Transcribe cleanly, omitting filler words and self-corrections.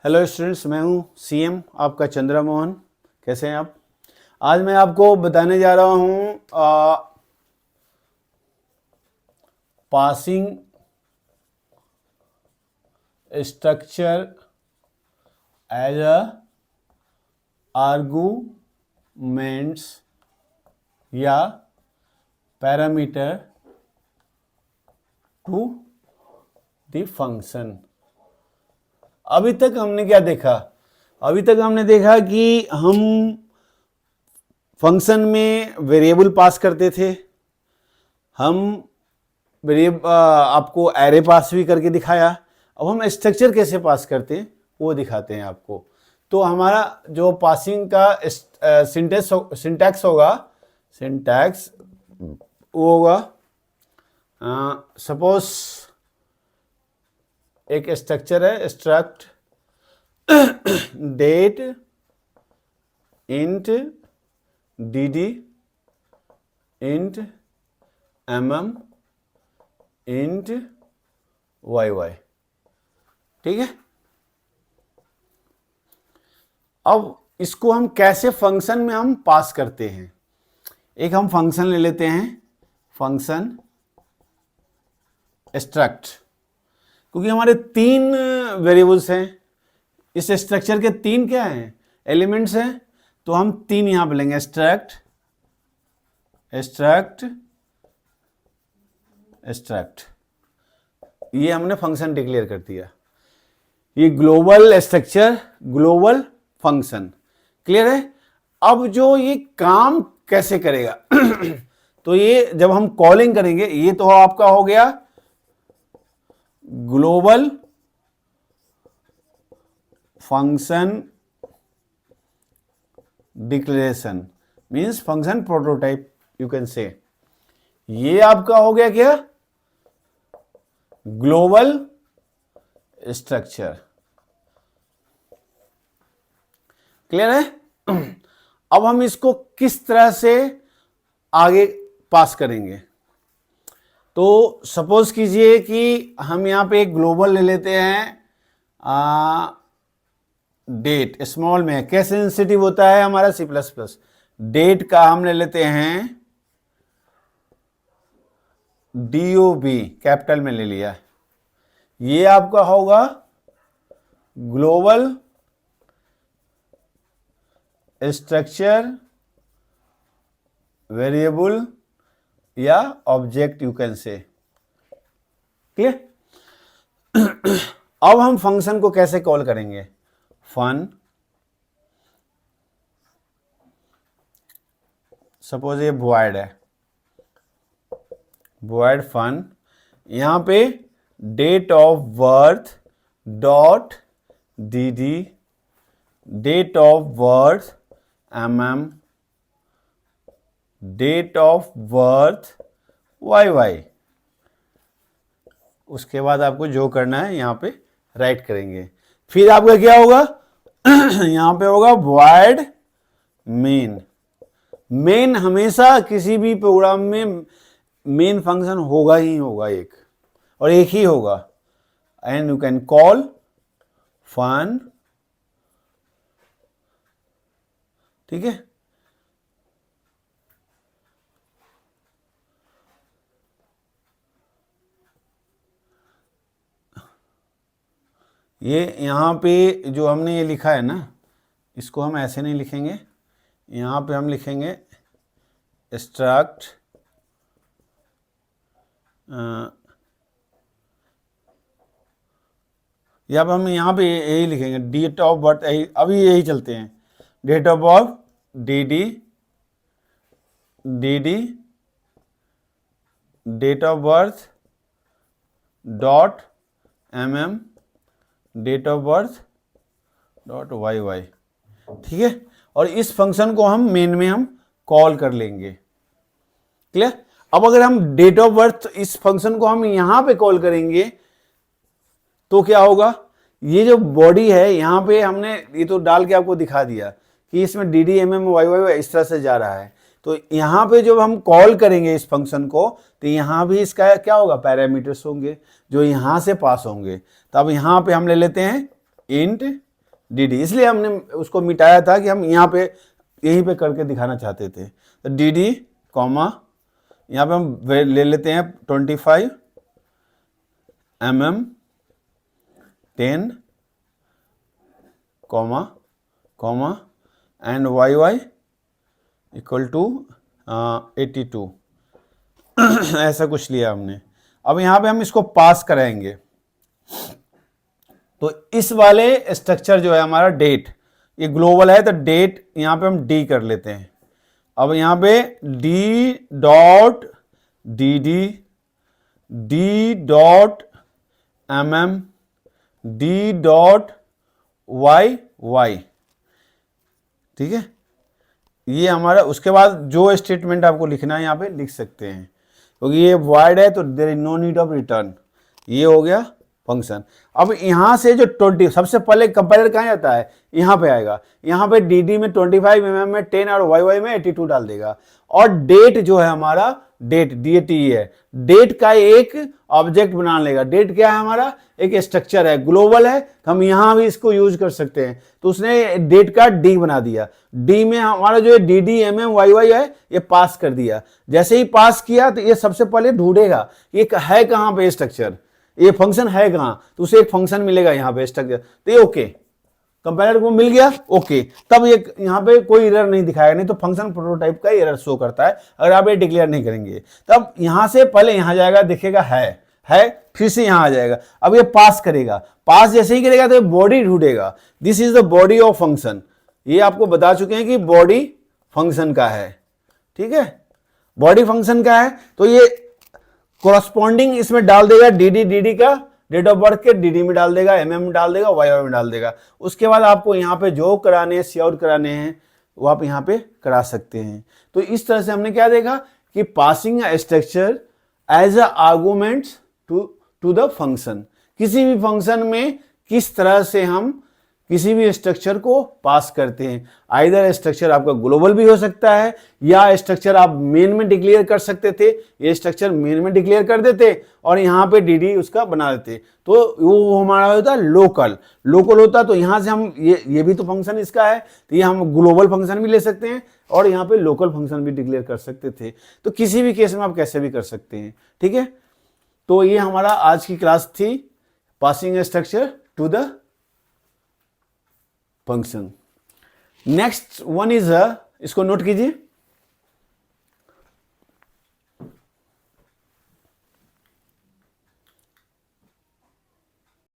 Hello students, मैं हूं CM आपका चंद्रा मोहन। कैसे हैं आप? आज मैं आपको बताने जा रहा हूं passing structure as a arguments या पैरामीटर टू द फंक्शन। अभी तक हमने क्या देखा? अभी तक हमने देखा कि हम फंक्शन में वेरिएबल पास करते थे। हम आपको एरे पास भी करके दिखाया। अब हम स्ट्रक्चर कैसे पास करते हैं वो दिखाते हैं आपको। तो हमारा जो पासिंग का सिंटैक्स होगा, सिंटैक्स वो होगा, सपोज एक स्ट्रक्चर है, struct date int dd int mm int yy। ठीक है। अब इसको हम कैसे फंक्शन में हम पास करते हैं। एक हम फंक्शन ले लेते हैं, फंक्शन स्ट्रक्ट, क्योंकि हमारे 3 वेरिएबल्स हैं। इस स्ट्रक्चर के 3 क्या हैं? एलिमेंट्स हैं। तो हम 3 यहां पे लेंगे, स्ट्रक्ट स्ट्रक्ट स्ट्रक्ट। ये हमने फंक्शन डिक्लेयर कर दिया। ये global structure, global function. Clear है? अब जो ये काम कैसे करेगा तो ये जब हम कॉलिंग करेंगे, ये तो आपका हो गया global function declaration, means function prototype you can से। ये आपका हो गया क्या? Global structure. क्लियर है? अब हम इसको किस तरह से आगे पास करेंगे। तो सपोज कीजिए कि हम यहां पे एक ग्लोबल ले लेते हैं, डेट स्मॉल में। कैसे सेंसिटिव होता है हमारा C++? डेट का हम ले लेते हैं DOB, कैपिटल में ले लिया। ये आपका होगा ग्लोबल स्ट्रक्चर वेरिएबल या object you can say. Clear? अब हम फंक्शन को कैसे कॉल करेंगे? फन, सपोज ये void है, void फन। यहां पे date of birth dot dd, date of birth date of birth yy। उसके बाद आपको जो करना है यहां पे राइट करेंगे। फिर आपका क्या होगा यहां पे होगा void मेन। मेन हमेशा किसी भी प्रोग्राम में मेन फंक्शन होगा ही होगा, एक और एक ही होगा। And you can call fun. ठीक है? ये यहां पे जो हमने ये लिखा है ना, इसको हम ऐसे नहीं लिखेंगे। यहां पे हम लिखेंगे स्ट्रक्ट या हम यहां पे यही लिखेंगे डेट ऑफ बर्थ। अभी यही चलते हैं, date of birth dd date of birth dot mm date of birth dot yy। ठीक है? और इस फंक्शन को हम मेन में हम कॉल कर लेंगे। क्लियर? अब अगर हम डेट ऑफ बर्थ इस फंक्शन को हम यहां पे कॉल करेंगे तो क्या होगा? ये जो बॉडी है यहां पे हमने ये तो डाल के आपको दिखा दिया कि इसमें dd mm yy इस तरह से जा रहा है। तो यहां पे जब हम कॉल करेंगे इस फंक्शन को तो यहां भी इसका क्या होगा? पैरामीटर्स होंगे जो यहां से पास होंगे। तो अब यहां पे हम ले लेते हैं इंट डी, इसलिए हमने उसको मिटाया था कि हम यहाँ पे यहीं पे करके दिखाना चाहते थे। तो डी कॉमा, यहाँ पे हम ले लेते हैं 25 mm 10 comma and YY equal to 82 ऐसा कुछ लिया हमने। अब यहाँ पे हम इसको पास कराएंगे, तो इस वाले स्ट्रक्चर जो है हमारा डेट, ये ग्लोबल है तो डेट यहाँ पे हम डी कर लेते हैं। अब यहाँ पे D dot mm D dot YY, ठीक है, ये हमारा। उसके बाद जो स्टेटमेंट आपको लिखना है यहाँ पे लिख सकते हैं, क्योंकि ये वॉइड है तो there is no need of return. ये हो गया फंक्शन। अब यहाँ से जो 20, सबसे पहले कंपाइलर कहाँ जाता है, यहाँ पे आएगा। यहाँ पे डी में 25 mm में 10 और YY में 82 डाल देगा। और डेट जो है हमारा, डेट DAT है, डेट का एक ऑब्जेक्ट बना लेगा। डेट क्या है हमारा, एक स्ट्रक्चर है, ग्लोबल है, हम यहाँ भी इसको यूज कर सकते हैं। तो उसने डेट का डी बना दिया। डी में हमारा जो डी MM YY है ये पास कर दिया। जैसे ही पास किया तो ये सबसे पहले ढूंढेगा ये है कहाँ पे स्ट्रक्चर, ये फंक्शन है कहाँ, तो उसे एक फंक्शन मिलेगा यहाँ पे स्ट्रक्चर। तो ये ओके, कंपाइलर को मिल गया ओके। तब ये यहाँ पे कोई एरर नहीं दिखाएगा, नहीं तो फंक्शन प्रोटोटाइप का एरर शो करता है अगर आप ये डिक्लेयर नहीं करेंगे। तब यहाँ से पहले यहाँ जाएगा, देखेगा है, फिर से यहाँ आ जाएगा। अब ये पास करेगा, पास जैसे ही करेगा तो बॉडी ढूंढेगा। This is the body of function. ये आपको बता चुके हैं कि बॉडी फंक्शन का है, ठीक है, बॉडी फंक्शन का है। तो ये कोरस्पॉन्डिंग इसमें डाल देगा डी का डेट ऑफ बर्थ के डी में डाल देगा, MM में डाल देगा, YY में डाल देगा। उसके बाद आपको यहाँ पे जो कराने हैं, सी आउट कराने हैं, वो आप यहाँ पे करा सकते हैं। तो इस तरह से हमने क्या देखा कि passing structure as a arguments to the function. किसी भी फंक्शन में किस तरह से हम किसी भी स्ट्रक्चर को पास करते हैं। आइदर स्ट्रक्चर आपका ग्लोबल भी हो सकता है, या स्ट्रक्चर आप मेन में डिक्लेयर कर सकते थे। ये स्ट्रक्चर मेन में डिक्लेयर कर देते और यहाँ पे डी उसका बना देते, तो वो हमारा होता है लोकल होता। तो यहाँ से हम ये भी तो फंक्शन इसका है, तो ये हम ग्लोबल फंक्शन भी ले सकते हैं और यहाँ पे लोकल फंक्शन भी डिक्लेयर कर सकते थे। तो किसी भी केस में आप कैसे भी कर सकते हैं, ठीक है। तो ये हमारा आज की क्लास थी, passing structure to the function. Next one is इसको नोट कीजिए,